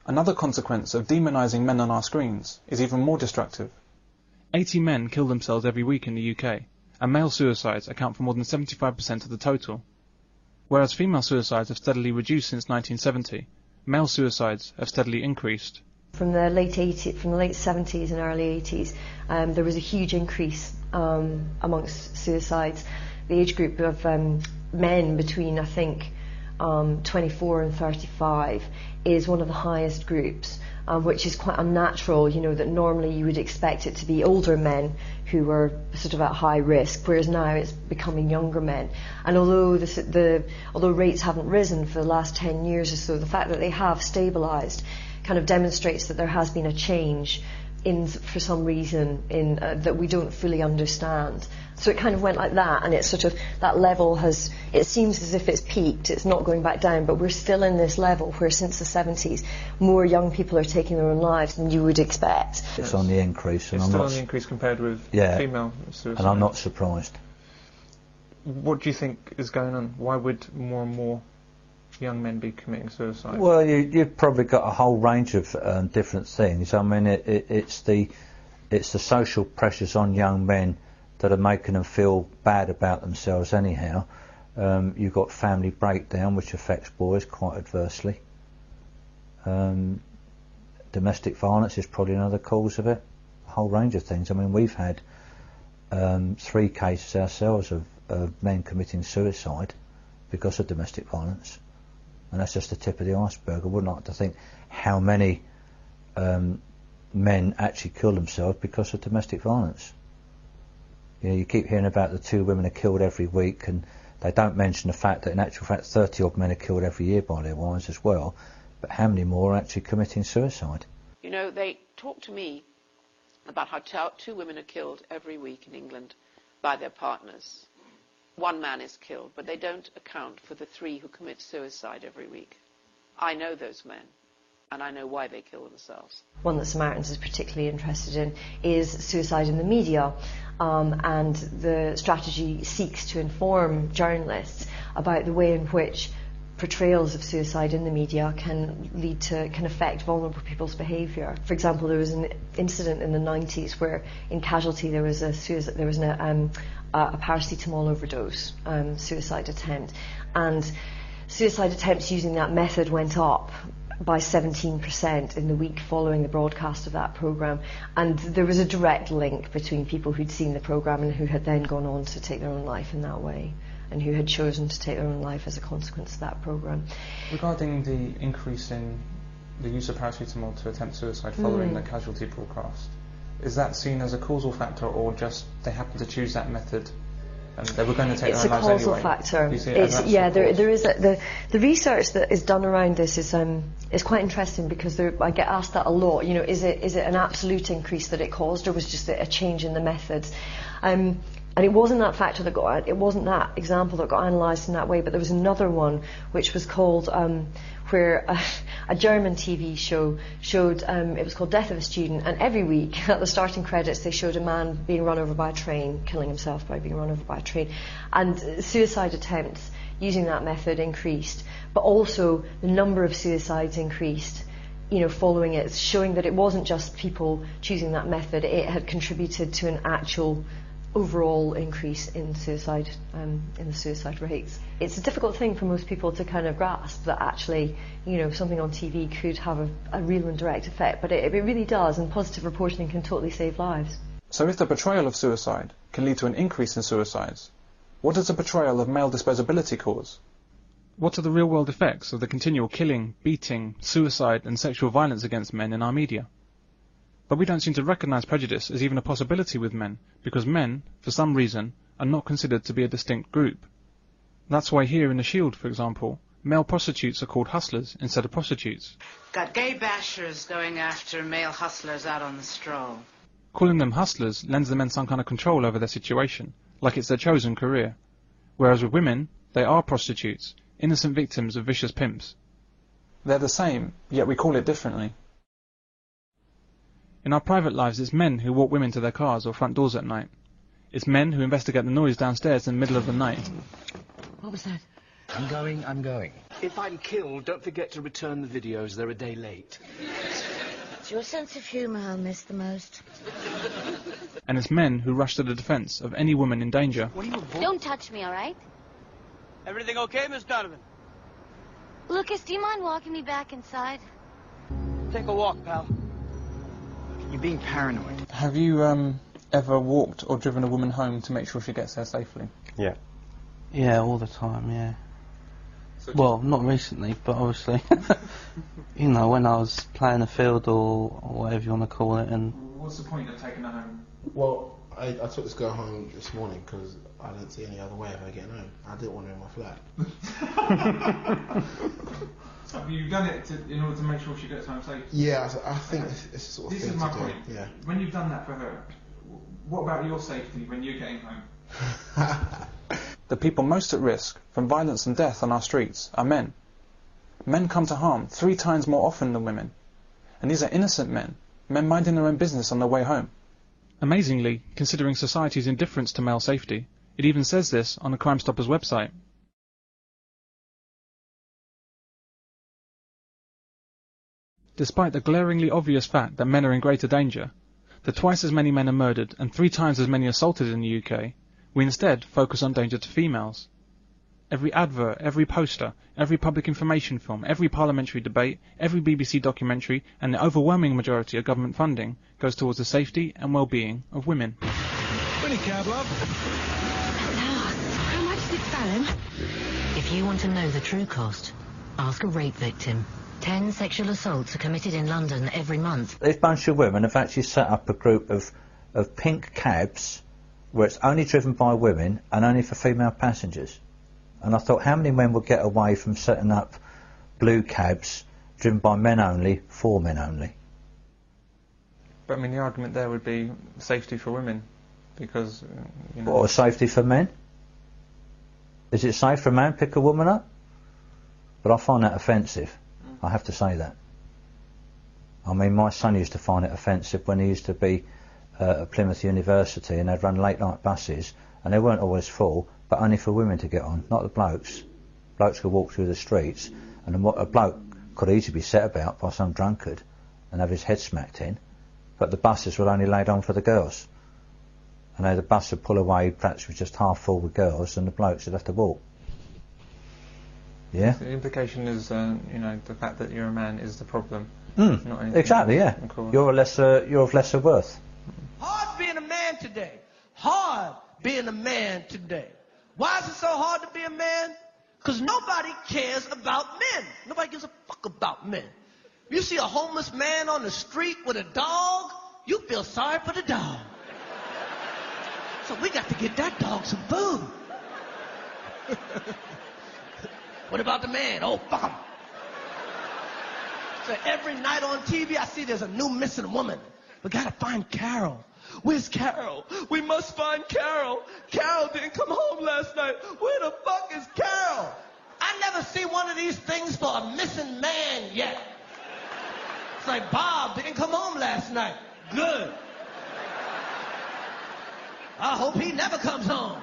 Another consequence of demonising men on our screens is even more destructive. 80 men kill themselves every week in the UK, and male suicides account for more than 75% of the total. Whereas female suicides have steadily reduced since 1970, male suicides have steadily increased. From the late 70s and early 80s, there was a huge increase amongst suicides. The age group of men between, I think, 24 and 35 is one of the highest groups, which is quite unnatural, you know, that normally you would expect it to be older men who were sort of at high risk, whereas now it's becoming younger men. And although although rates haven't risen for the last 10 years or so, the fact that they have stabilised kind of demonstrates that there has been a change for some reason that we don't fully understand. So it kind of went like that, and it's sort of, that level has, it seems as if it's peaked, it's not going back down, but we're still in this level where since the 70s more young people are taking their own lives than you would expect. It's on the increase. And it's still on the increase compared with female suicide. And I'm not surprised. What do you think is going on? Why would more and more young men be committing suicide? Well, you've probably got a whole range of different things. I mean, it's the social pressures on young men that are making them feel bad about themselves anyhow. You've got family breakdown, which affects boys quite adversely. Domestic violence is probably another cause of it. A whole range of things. I mean, we've had 3 cases ourselves of men committing suicide because of domestic violence. And that's just the tip of the iceberg. I wouldn't like to think how many men actually kill themselves because of domestic violence. You know, you keep hearing about the 2 women are killed every week, and they don't mention the fact that in actual fact 30 odd men are killed every year by their wives as well. But how many more are actually committing suicide? You know, they talk to me about how 2 women are killed every week in England by their partners. 1 man is killed, but they don't account for the 3 who commit suicide every week. I know those men, and I know why they kill themselves. One that Samaritans is particularly interested in is suicide in the media, and the strategy seeks to inform journalists about the way in which portrayals of suicide in the media can affect vulnerable people's behaviour. For example, there was an incident in the 90s where in Casualty there was a paracetamol overdose suicide attempt, and suicide attempts using that method went up by 17% in the week following the broadcast of that programme, and there was a direct link between people who'd seen the programme and who had then gone on to take their own life in that way, and who had chosen to take their own life as a consequence of that programme. Regarding the increase in the use of paracetamol to attempt suicide following the Casualty broadcast, is that seen as a causal factor, or just they happened to choose that method and they were going to take their own lives anyway? It's a causal factor. You see it There is the research that is done around this is quite interesting, because I get asked that a lot. You know, is it an absolute increase that it caused, or was just a change in the methods? And it wasn't that factor it wasn't that example that got analysed in that way, but there was another one which was called where a German TV show showed, it was called Death of a Student, and every week at the starting credits they showed a man being run over by a train, killing himself by being run over by a train, and suicide attempts using that method increased, but also the number of suicides increased, you know, following it, showing that it wasn't just people choosing that method, it had contributed to an actual overall increase in suicide, in the suicide rates. It's a difficult thing for most people to kind of grasp, that actually, you know, something on TV could have a real and direct effect, but it really does, and positive reporting can totally save lives. So if the portrayal of suicide can lead to an increase in suicides, what does the portrayal of male disposability cause? What are the real-world effects of the continual killing, beating, suicide and sexual violence against men in our media? But we don't seem to recognise prejudice as even a possibility with men, because men, for some reason, are not considered to be a distinct group. That's why here in the Shield, for example, male prostitutes are called hustlers instead of prostitutes. Got gay bashers going after male hustlers out on the stroll. Calling them hustlers lends the men some kind of control over their situation, like it's their chosen career. Whereas with women, they are prostitutes, innocent victims of vicious pimps. They're the same, yet we call it differently. In our private lives, it's men who walk women to their cars or front doors at night. It's men who investigate the noise downstairs in the middle of the night. What was that? I'm going. If I'm killed, don't forget to return the videos. They're a day late. It's your sense of humour I'll miss the most. And it's men who rush to the defence of any woman in danger. Don't touch me, all right? Everything okay, Miss Donovan? Lucas, do you mind walking me back inside? Take a walk, pal. You're being paranoid. Have you ever walked or driven a woman home to make sure she gets there safely? Yeah. Yeah, all the time, yeah. So well, not recently, but obviously, you know, when I was playing the field or whatever you want to call it, and... What's the point of taking her home? Well, I took this girl home this morning because I didn't see any other way of her getting home. I didn't want her in my flat. Have you done it in order to make sure she gets home safely? Yeah, I think it's sort of this thing is my to point. do. Yeah. When you've done that for her, what about your safety when you're getting home? The people most at risk from violence and death on our streets are men. Men come to harm 3 times more often than women. And these are innocent men minding their own business on their way home. Amazingly, considering society's indifference to male safety, it even says this on the Crime Stoppers website. Despite the glaringly obvious fact that men are in greater danger, that twice as many men are murdered and 3 times as many assaulted in the UK, we instead focus on danger to females. Every advert, every poster, every public information film, every parliamentary debate, every BBC documentary, and the overwhelming majority of government funding goes towards the safety and well-being of women. Winnie cab, love. How much did it sell him? If you want to know the true cost, ask a rape victim. 10 sexual assaults are committed in London every month. This bunch of women have actually set up a group of pink cabs where it's only driven by women and only for female passengers. And I thought, how many men would get away from setting up blue cabs driven by men only, for men only? But I mean, the argument there would be safety for women, because, you know... Or safety for men? Is it safe for a man to pick a woman up? But I find that offensive. I have to say that. I mean, my son used to find it offensive when he used to be at Plymouth University and they'd run late night buses and they weren't always full, but only for women to get on, not the blokes. Blokes could walk through the streets and a bloke could easily be set about by some drunkard and have his head smacked in, but the buses were only laid on for the girls. And then the bus would pull away, perhaps was just half full with girls, and the blokes would have to walk. Yeah? So the implication is, you know, the fact that you're a man is the problem. Not anything exactly, else. Yeah. You're of lesser worth. Hard being a man today. Hard being a man today. Why is it so hard to be a man? Because nobody cares about men. Nobody gives a fuck about men. If you see a homeless man on the street with a dog, you feel sorry for the dog. So we got to get that dog some food. What about the man? Oh, fuck him. So every night on TV, I see there's a new missing woman. We gotta find Carol. Where's Carol? We must find Carol. Carol didn't come home last night. Where the fuck is Carol? I never see one of these things for a missing man yet. It's like Bob didn't come home last night. Good. I hope he never comes home.